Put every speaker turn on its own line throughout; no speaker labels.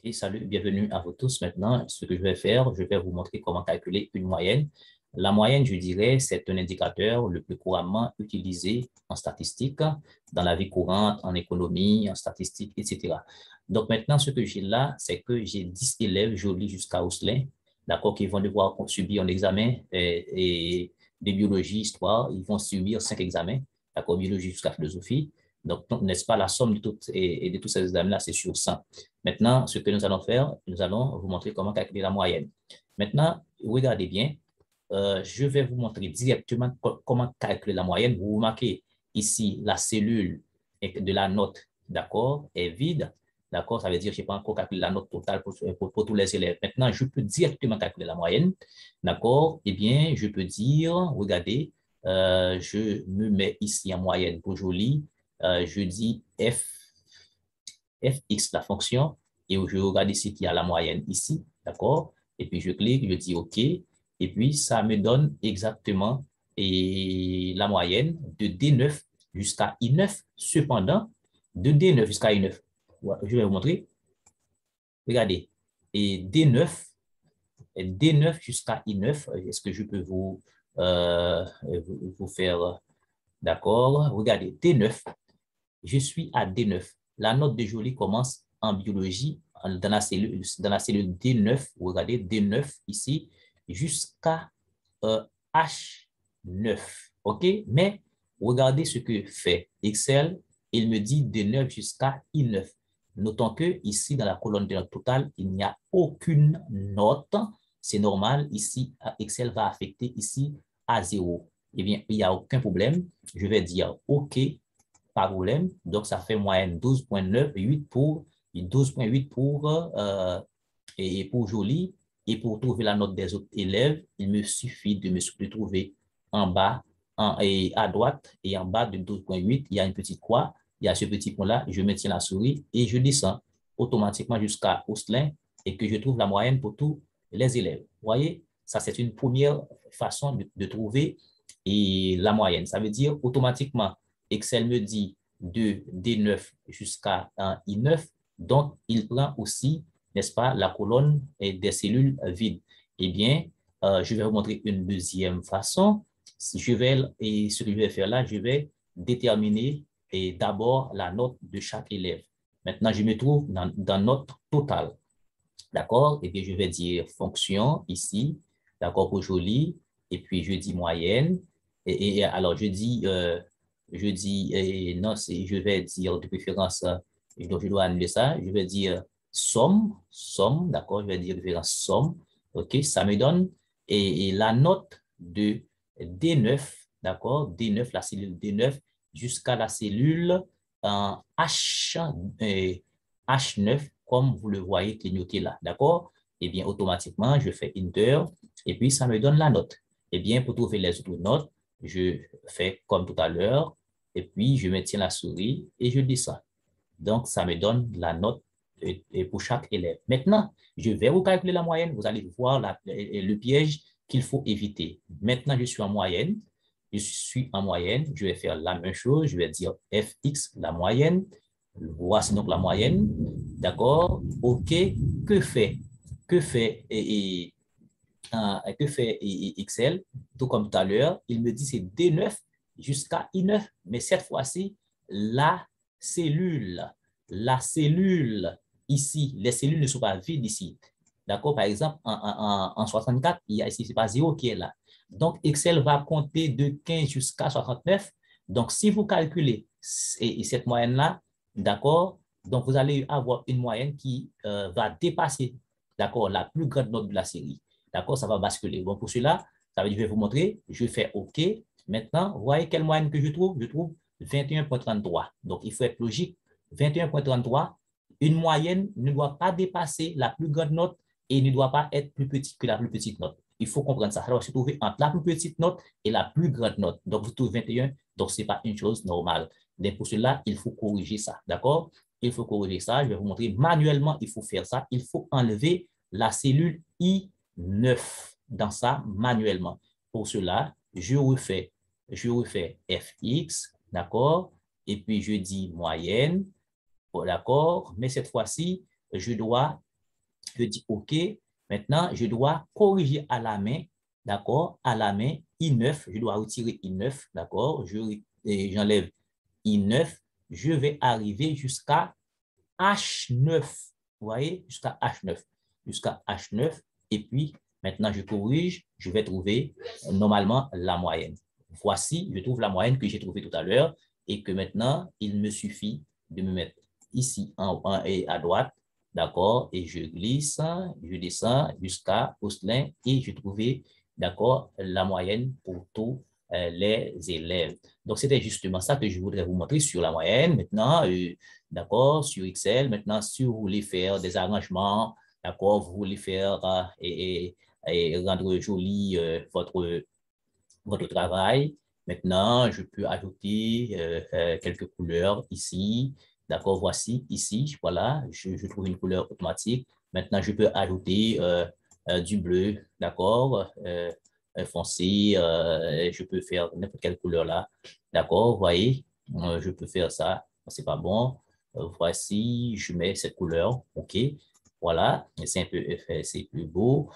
Et salut, bienvenue à vous tous. Maintenant, ce que je vais faire, je vais vous montrer comment calculer une moyenne. La moyenne, je dirais, c'est un indicateur le plus couramment utilisé en statistique, dans la vie courante, en économie, en statistique, etc. Donc maintenant, ce que j'ai là, c'est que j'ai 10 élèves jolis jusqu'à Osselin, d'accord, qui vont devoir subir un examen et de biologie, histoire. Ils vont subir 5 examens, d'accord, biologie jusqu'à philosophie. Donc, n'est-ce pas, la somme de toutes et de tous ces examens-là, c'est sur 100. Maintenant, ce que nous allons faire, nous allons vous montrer comment calculer la moyenne. Maintenant, regardez bien, je vais vous montrer directement comment calculer la moyenne. Vous remarquez ici, la cellule de la note, d'accord, est vide. D'accord, ça veut dire que je n'ai pas encore calculé la note totale pour tous les élèves. Maintenant, je peux directement calculer la moyenne. D'accord, eh bien, je peux dire, regardez, je me mets ici en moyenne pour joli. Je dis fx, la fonction, et je regarde ici qu'il y a la moyenne ici, d'accord? Et puis je clique, je dis OK, et puis ça me donne exactement la moyenne de D9 jusqu'à I9. Cependant, de D9 jusqu'à I9, je vais vous montrer, regardez, et D9 jusqu'à I9, est-ce que je peux vous faire, d'accord? Regardez, D9, je suis à D9. La note de Joly commence en biologie dans la cellule D9. Regardez, D9 ici, jusqu'à H9. OK? Mais regardez ce que fait Excel. Il me dit D9 jusqu'à I9. Notons que ici, dans la colonne de notes totale, il n'y a aucune note. C'est normal. Ici, Excel va affecter ici à 0. Eh bien, il n'y a aucun problème. Je vais dire OK, pas de problème. Donc, ça fait moyenne 12,9, 8 pour 12,8 et pour Joly. Et pour trouver la note des autres élèves, il me suffit de trouver en bas et à droite et en bas de 12,8, il y a une petite croix. Il y a ce petit point-là. Je maintiens la souris et je descends automatiquement jusqu'à Osselin et que je trouve la moyenne pour tous les élèves. Vous voyez, ça, c'est une première façon de trouver la moyenne. Ça veut dire automatiquement, Excel me dit de D9 jusqu'à I9, donc il prend aussi, n'est-ce pas, la colonne des cellules vides. Eh bien, je vais vous montrer une deuxième façon. Et ce que je vais faire là, je vais déterminer d'abord la note de chaque élève. Maintenant, je me trouve dans note totale. D'accord? Et bien, je vais dire fonction ici, d'accord, pour Joly, et puis je dis moyenne. Et alors, non, je vais dire de préférence, donc je dois annuler ça, je vais dire somme, d'accord, je vais dire de préférence somme, ok, ça me donne, et la note de D9, d'accord, D9, la cellule D9, jusqu'à la cellule H9, comme vous le voyez clignoter là, d'accord? Eh bien, automatiquement, je fais Enter et puis ça me donne la note. Eh bien, pour trouver les autres notes, je fais comme tout à l'heure et puis je maintiens la souris et je descends. Donc, ça me donne la note pour chaque élève. Maintenant, je vais vous calculer la moyenne. Vous allez voir le piège qu'il faut éviter. Maintenant, je suis en moyenne. Je suis en moyenne. Je vais faire la même chose. Je vais dire fx, la moyenne. Voici donc la moyenne. D'accord? OK. Que fait? Que fait que fait Excel? Tout comme tout à l'heure, il me dit c'est D9 jusqu'à I9. Mais cette fois-ci, cellule, la cellule ici, les cellules ne sont pas vides ici. D'accord? Par exemple, en 64, il y a ici, c'est pas 0 qui est là. Donc, Excel va compter de 15 jusqu'à 69. Donc, si vous calculez cette moyenne-là, d'accord, donc vous allez avoir une moyenne qui va dépasser, d'accord, la plus grande note de la série. D'accord, ça va basculer. Bon, pour cela, ça veut dire, je vais vous montrer, je fais OK. Maintenant, vous voyez quelle moyenne que je trouve? Je trouve 21,33. Donc, il faut être logique. 21,33, une moyenne ne doit pas dépasser la plus grande note et ne doit pas être plus petite que la plus petite note. Il faut comprendre ça. Ça doit se trouver entre la plus petite note et la plus grande note. Donc, vous trouvez 21, donc ce n'est pas une chose normale. Mais pour cela, il faut corriger ça. D'accord? Il faut corriger ça. Je vais vous montrer manuellement, il faut faire ça. Il faut enlever la cellule I9 dans ça manuellement. Pour cela, je refais fx, d'accord? Et puis je dis moyenne, d'accord? Mais cette fois-ci, je dois Je dis OK. Maintenant, je dois corriger à la main, d'accord, à la main, I9, je dois retirer I9, d'accord, j'enlève I9, je vais arriver jusqu'à H9, vous voyez, jusqu'à H9, et puis maintenant je corrige, je vais trouver normalement la moyenne. Voici, je trouve la moyenne que j'ai trouvée tout à l'heure, et que maintenant, il me suffit de me mettre ici en haut et à droite, d'accord, et je glisse, je descends jusqu'à Osselin, et je trouvais, d'accord, la moyenne pour tous les élèves. Donc, c'était justement ça que je voudrais vous montrer sur la moyenne. Maintenant, d'accord, sur Excel. Maintenant, si vous voulez faire des arrangements, d'accord, vous voulez faire et rendre joli votre travail. Maintenant, je peux ajouter quelques couleurs ici. D'accord, voici, ici, voilà, je trouve une couleur automatique. Maintenant, je peux ajouter du bleu, d'accord, foncé, je peux faire n'importe quelle couleur là. D'accord, vous voyez, je peux faire ça, c'est pas bon. Voici, je mets cette couleur, OK. Voilà, c'est un peu, c'est plus beau.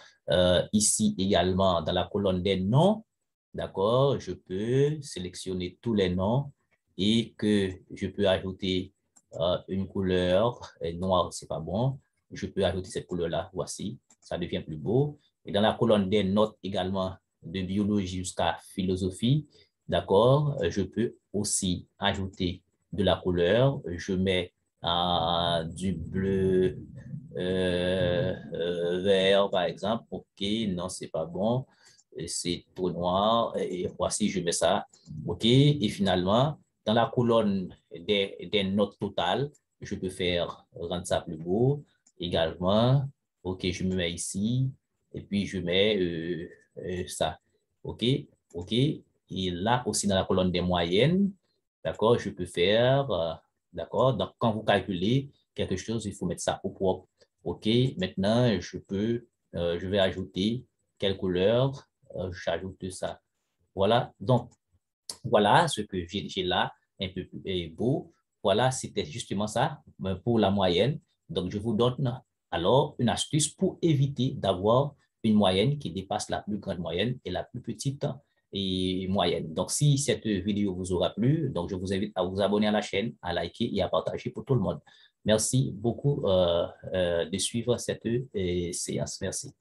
Ici également, dans la colonne des noms, d'accord, je peux sélectionner tous les noms et que je peux ajouter une couleur noire, c'est pas bon. Je peux ajouter cette couleur-là, voici, ça devient plus beau. Et dans la colonne des notes également, de biologie jusqu'à philosophie, d'accord, je peux aussi ajouter de la couleur. Je mets du bleu vert, par exemple. OK, non, c'est pas bon. C'est trop noir. Et voici, je mets ça. OK, et finalement, dans la colonne des notes totales, je peux faire rendre ça plus beau également. OK, je me mets ici et puis je mets ça. OK, OK. Et là aussi, dans la colonne des moyennes, d'accord, je peux faire, d'accord, donc quand vous calculez quelque chose, il faut mettre ça au propre. OK, maintenant, je vais ajouter quelle couleur, j'ajoute ça. Voilà, donc, voilà ce que j'ai là, un peu plus beau. Voilà, c'était justement ça pour la moyenne. Donc, je vous donne alors une astuce pour éviter d'avoir une moyenne qui dépasse la plus grande moyenne et la plus petite et moyenne. Donc, si cette vidéo vous aura plu, donc je vous invite à vous abonner à la chaîne, à liker et à partager pour tout le monde. Merci beaucoup de suivre cette séance. Merci.